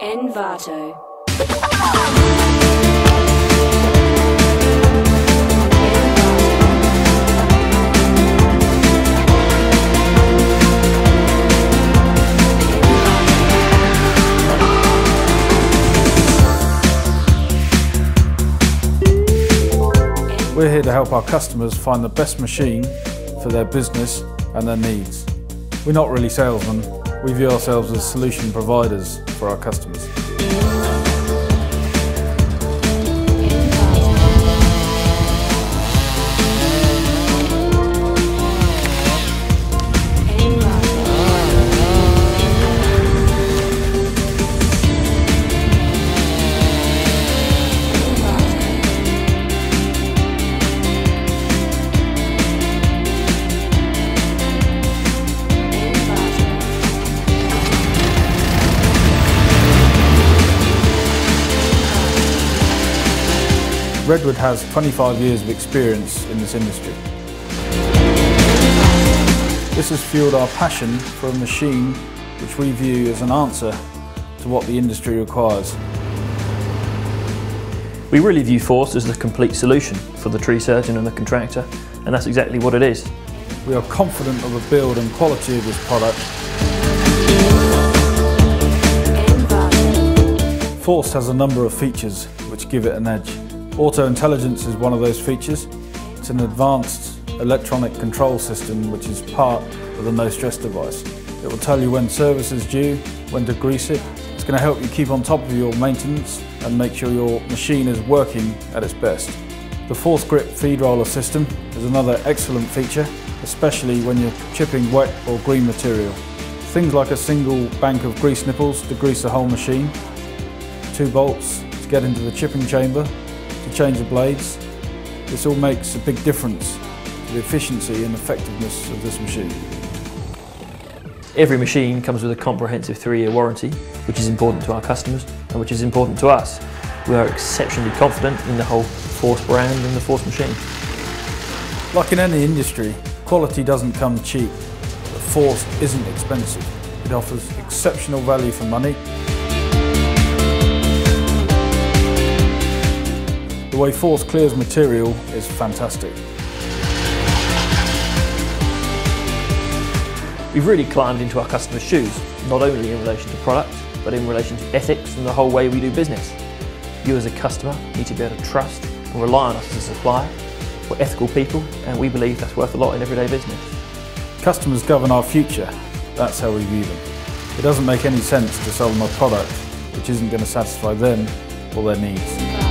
Envato. We're here to help our customers find the best machine for their business and their needs. We're not really salesmen, we view ourselves as solution providers for our customers. Redwood has 25 years of experience in this industry. This has fueled our passion for a machine which we view as an answer to what the industry requires. We really view Först as the complete solution for the tree surgeon and the contractor, and that's exactly what it is. We are confident of the build and quality of this product. Först has a number of features which give it an edge. Auto intelligence is one of those features. It's an advanced electronic control system which is part of the no stress device. It will tell you when service is due, when to grease it. It's going to help you keep on top of your maintenance and make sure your machine is working at its best. The Först Grip feed roller system is another excellent feature, especially when you're chipping wet or green material. Things like a single bank of grease nipples to grease the whole machine, 2 bolts to get into the chipping chamber, to change the blades. This all makes a big difference to the efficiency and effectiveness of this machine. Every machine comes with a comprehensive 3-year warranty, which is important to our customers and which is important to us. We are exceptionally confident in the whole Först brand and the Först machine. Like in any industry, quality doesn't come cheap, but Först isn't expensive. It offers exceptional value for money. The way Först clears material is fantastic. We've really climbed into our customers' shoes, not only in relation to product, but in relation to ethics and the whole way we do business. You as a customer need to be able to trust and rely on us as a supplier. We're ethical people, and we believe that's worth a lot in everyday business. Customers govern our future. That's how we view them. It doesn't make any sense to sell them a product which isn't going to satisfy them or their needs.